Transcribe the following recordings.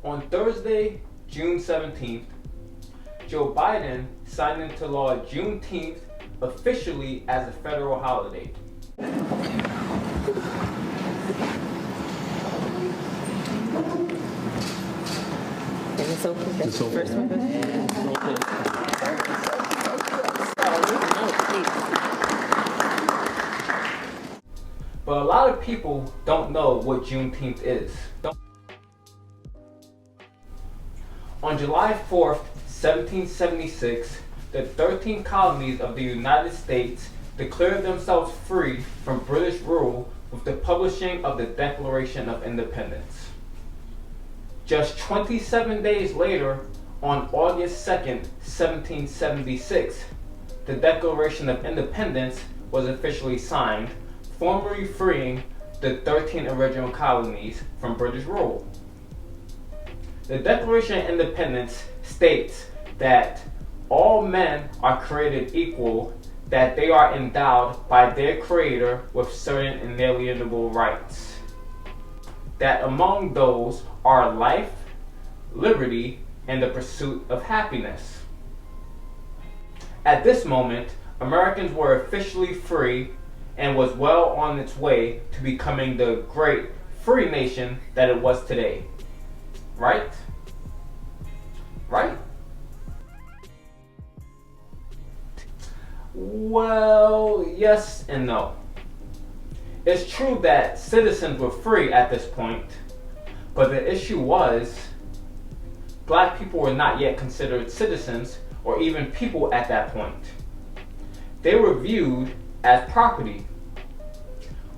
On Thursday, June 17th, Joe Biden signed into law Juneteenth officially as a federal holiday. It's open. That's the first one. But a lot of people don't know what Juneteenth is. On July 4th, 1776, the 13 colonies of the United States declared themselves free from British rule with the publishing of the Declaration of Independence. Just 27 days later, on August 2nd, 1776, the Declaration of Independence was officially signed, formally freeing the 13 original colonies from British rule. The Declaration of Independence states that all men are created equal, that they are endowed by their Creator with certain inalienable rights, that among those are life, liberty, and the pursuit of happiness. At this moment, Americans were officially free and was well on its way to becoming the great free nation that it was today. Right? Right? Well, yes and no. It's true that citizens were free at this point, but the issue was black people were not yet considered citizens or even people at that point. They were viewed as property.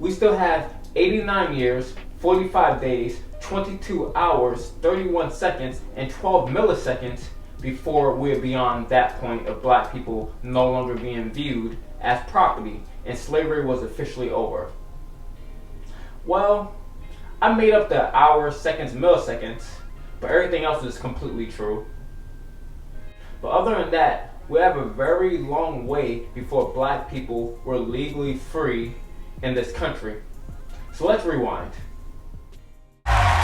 We still have 89 years, 45 days, 22 hours, 31 seconds, and 12 milliseconds before we're beyond that point of black people no longer being viewed as property and slavery was officially over. Well, I made up the hours, seconds, milliseconds, but everything else is completely true. But other than that, we have a very long way before black people were legally free in this country. So let's rewind.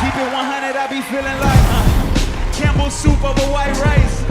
Keep it 100, I be feeling like Campbell soup over white rice,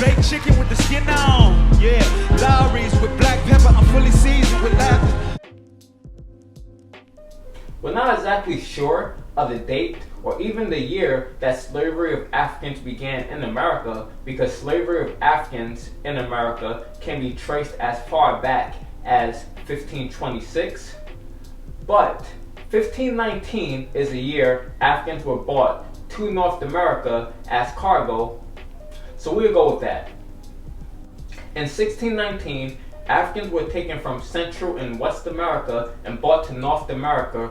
baked chicken with the skin on, yeah, Lowry's with black pepper, I'm fully seasoned with laughter. We're not exactly sure of the date or even the year that slavery of Africans began in America, because slavery of Africans in America can be traced as far back as 1526, but 1519 is the year Africans were brought to North America as cargo, so we'll go with that. In 1619, Africans were taken from Central and West America and brought to North America,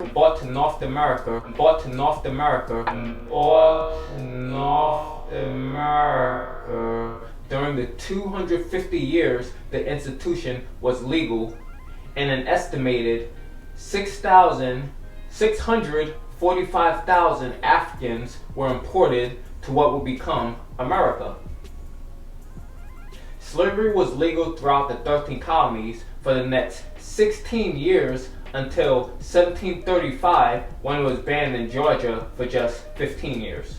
During the 250 years the institution was legal, and an estimated 645,000 Africans were imported to what would become America. Slavery was legal throughout the 13 colonies for the next 16 years until 1735, when it was banned in Georgia for just 15 years.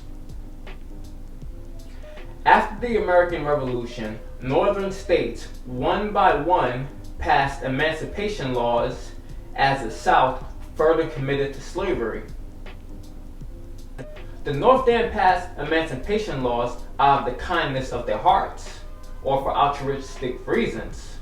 After the American Revolution, northern states one by one passed emancipation laws as the South further committed to slavery. The North didn't pass emancipation laws out of the kindness of their hearts or for altruistic reasons.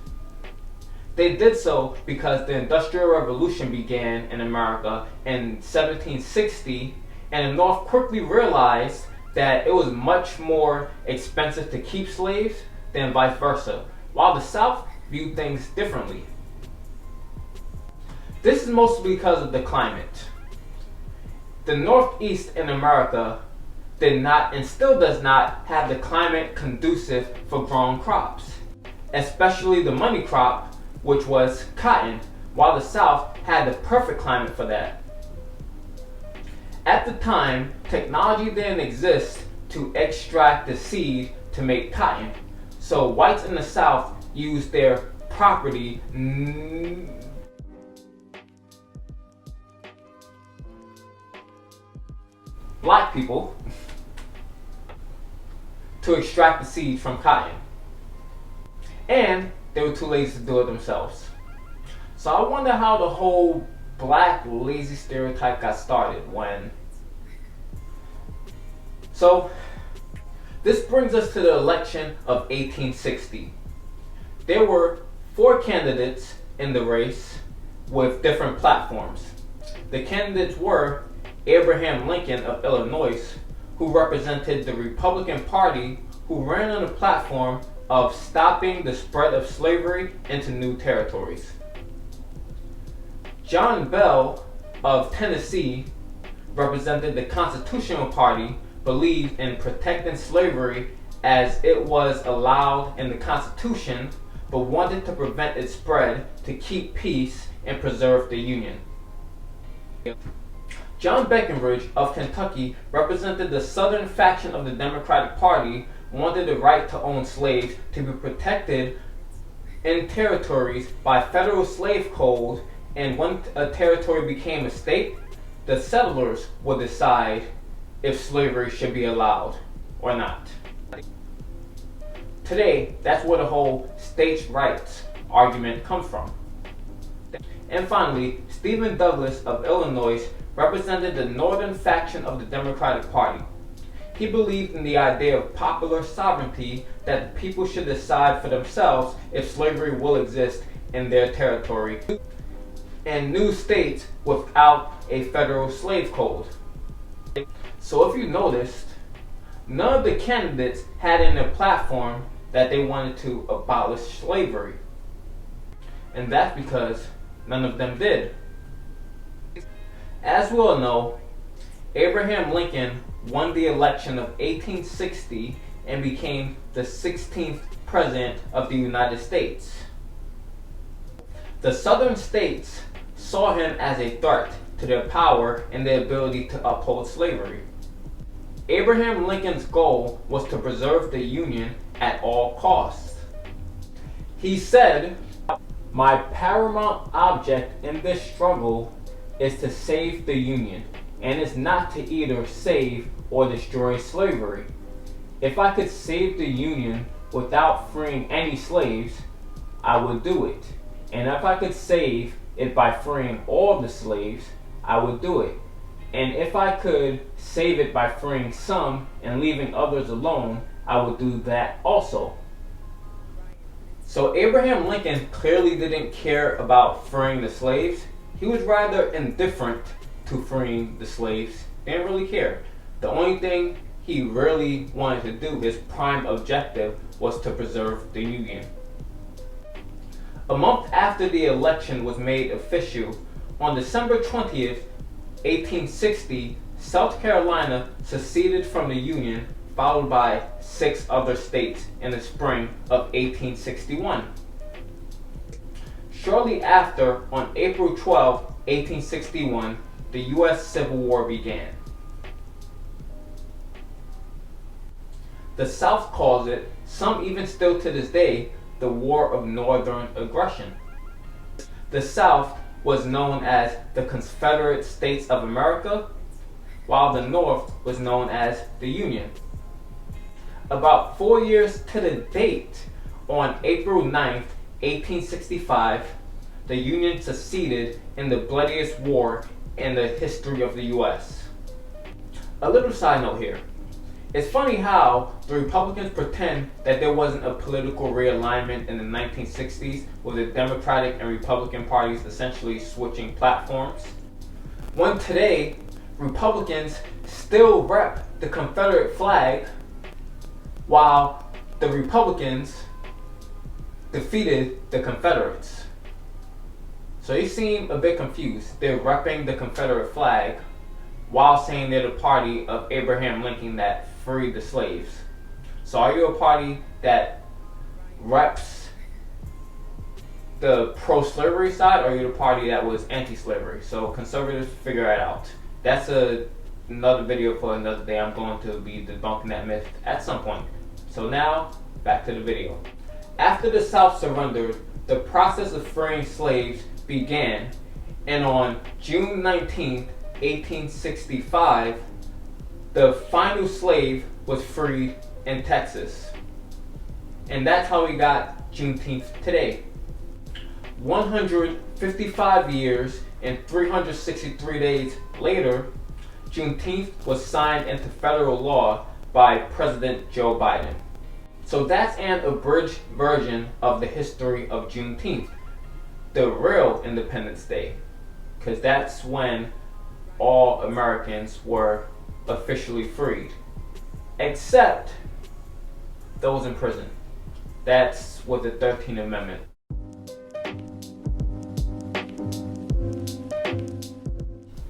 They did so because the Industrial Revolution began in America in 1760, and the North quickly realized that it was much more expensive to keep slaves than vice versa, while the South viewed things differently. This is mostly because of the climate. The Northeast in America did not and still does not have the climate conducive for growing crops, especially the money crop, which was cotton, while the South had the perfect climate for that. At the time, technology didn't exist to extract the seed to make cotton, so whites in the South used their property black people to extract the seeds from cotton. And they were too lazy to do it themselves. So I wonder how the whole black lazy stereotype got started when... So this brings us to the election of 1860. There were 4 candidates in the race with different platforms. The candidates were Abraham Lincoln of Illinois, who represented the Republican Party, who ran on the platform of stopping the spread of slavery into new territories. John Bell of Tennessee represented the Constitutional Party, believed in protecting slavery as it was allowed in the Constitution, but wanted to prevent its spread to keep peace and preserve the Union. John Breckinridge of Kentucky represented the Southern faction of the Democratic Party, wanted the right to own slaves to be protected in territories by federal slave code, and when a territory became a state, the settlers would decide if slavery should be allowed or not. Today, that's where the whole states' rights argument comes from. And finally, Stephen Douglas of Illinois represented the northern faction of the Democratic Party. He believed in the idea of popular sovereignty, that the people should decide for themselves if slavery will exist in their territory, and new states without a federal slave code. So if you noticed, none of the candidates had in their platform that they wanted to abolish slavery. And that's because none of them did. As we all know, Abraham Lincoln won the election of 1860 and became the 16th President of the United States. The Southern states saw him as a threat to their power and their ability to uphold slavery. Abraham Lincoln's goal was to preserve the Union at all costs. He said, "My paramount object in this struggle is to save the Union, and is not to either save or destroy slavery. If I could save the Union without freeing any slaves, I would do it. And if I could save it by freeing all the slaves, I would do it. And if I could save it by freeing some and leaving others alone, I would do that also." So Abraham Lincoln clearly didn't care about freeing the slaves. He was rather indifferent to freeing the slaves. He didn't really care. The only thing he really wanted to do, his prime objective, was to preserve the Union. A month after the election was made official, on December 20th, 1860, South Carolina seceded from the Union, followed by 6 other states in the spring of 1861. Shortly after, on April 12, 1861, the U.S. Civil War began. The South calls it, some even still to this day, the War of Northern Aggression. The South was known as the Confederate States of America, while the North was known as the Union. About 4 years to the date, on April 9th, 1865, the Union seceded in the bloodiest war in the history of the U.S. A little side note here. It's funny how the Republicans pretend that there wasn't a political realignment in the 1960s with the Democratic and Republican parties essentially switching platforms, when today Republicans still rep the Confederate flag while the Republicans defeated the Confederates. So they seem a bit confused. They're repping the Confederate flag while saying they're the party of Abraham Lincoln that freed the slaves. So are you a party that reps the pro-slavery side, or are you the party that was anti-slavery? So conservatives, figure it out. That's another video for another day. I'm going to be debunking that myth at some point. So now, back to the video. After the South surrendered, the process of freeing slaves began, and on June 19, 1865, the final slave was freed in Texas. And that's how we got Juneteenth today. 155 years and 363 days later, Juneteenth was signed into federal law by President Joe Biden. So that's an abridged version of the history of Juneteenth, the real Independence Day, because that's when all Americans were officially freed, except those in prison. That's with the 13th Amendment.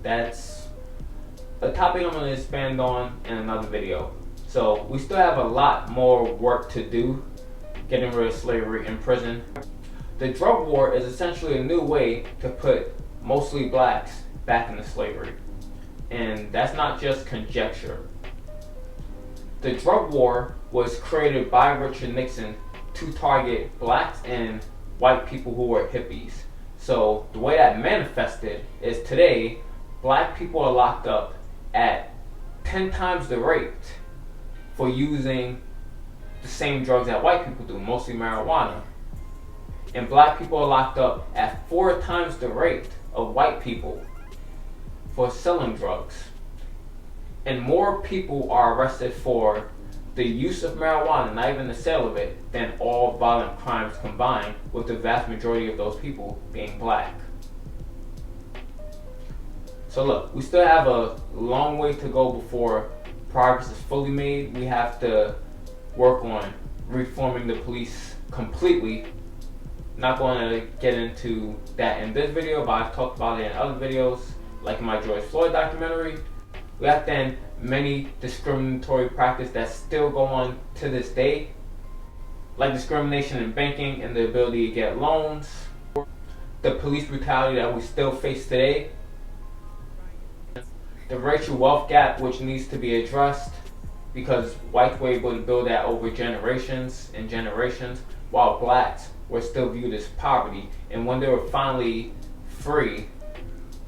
That's a topic I'm going to expand on in another video. So we still have a lot more work to do getting rid of slavery in prison. The drug war is essentially a new way to put mostly blacks back into slavery. And that's not just conjecture. The drug war was created by Richard Nixon to target blacks and white people who were hippies. So the way that manifested is today, black people are locked up at 10 times the rate for using the same drugs that white people do, mostly marijuana. And black people are locked up at 4 times the rate of white people for selling drugs. And more people are arrested for the use of marijuana, not even the sale of it, than all violent crimes combined, with the vast majority of those people being black. So look, we still have a long way to go before progress is fully made. We have to work on reforming the police completely. Not going to get into that in this video, but I've talked about it in other videos, like in my George Floyd documentary. We have to end many discriminatory practices that still go on to this day, like discrimination in banking and the ability to get loans, the police brutality that we still face today, the racial wealth gap which needs to be addressed because whites were able to build that over generations and generations, while blacks were still viewed as poverty. And when they were finally free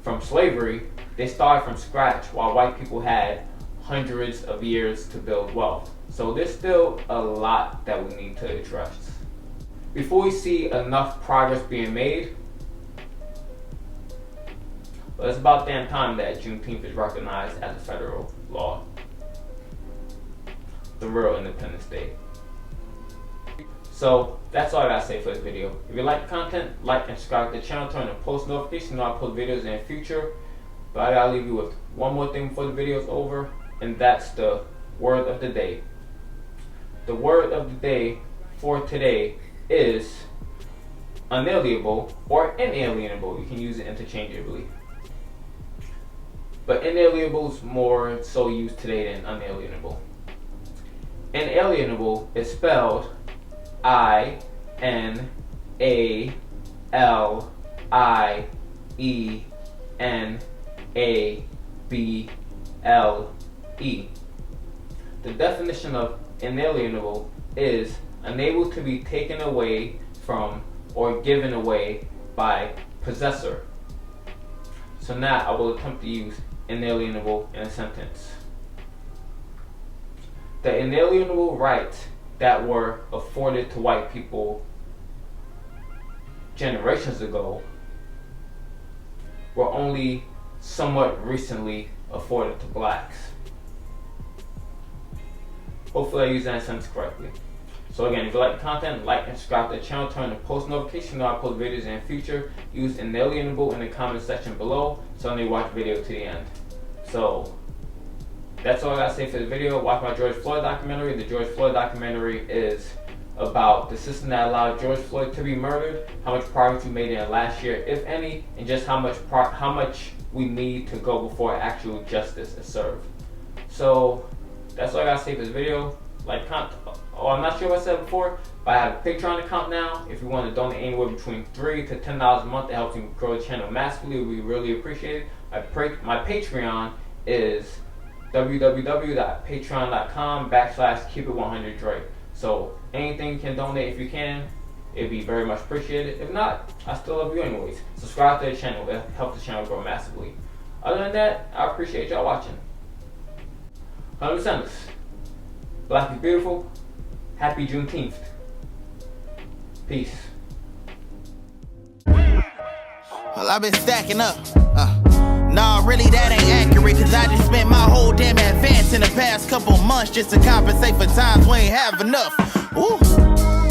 from slavery, they started from scratch while white people had hundreds of years to build wealth. So there's still a lot that we need to address. Before we see enough progress being made, but it's about damn time that Juneteenth is recognized as a federal law. The real Independence Day. So that's all I gotta say for this video. If you like the content, like and subscribe to the channel, turn on post notifications so I post videos in the future. But I gotta leave you with one more thing before the video is over, and that's the word of the day. The word of the day for today is unalienable or inalienable. You can use it interchangeably. But inalienable is more so used today than unalienable. Inalienable is spelled I-N-A-L-I-E-N-A-B-L-E. The definition of inalienable is unable to be taken away from or given away by possessor. So now I will attempt to use inalienable in a sentence. The inalienable rights that were afforded to white people generations ago were only somewhat recently afforded to blacks. Hopefully I use that sentence correctly. So again, if you like the content, like and subscribe to the channel, turn on post notifications so I post videos in the future. Use inalienable in the comment section below so you watch the video to the end. So that's all I gotta say for the video. Watch my George Floyd documentary. The George Floyd documentary is about the system that allowed George Floyd to be murdered, how much progress we made in it last year, if any, and just how much we need to go before actual justice is served. So that's all I gotta say for this video. Like, I'm not sure what I said before, but I have a Patreon account now. If you want to donate anywhere between $3 to $10 a month, it helps me grow the channel massively. We really appreciate it. My Patreon is www.patreon.com/keepit100dre. So anything you can donate if you can, it'd be very much appreciated. If not, I still love you anyways. Subscribe to the channel, it helps the channel grow massively. Other than that, I appreciate y'all watching. 100%. Black is beautiful. Happy Juneteenth. Peace. Well, I've been stacking up. Nah, really that ain't accurate, cause I just spent my whole damn advance in the past couple months just to compensate for times we ain't have enough. Ooh.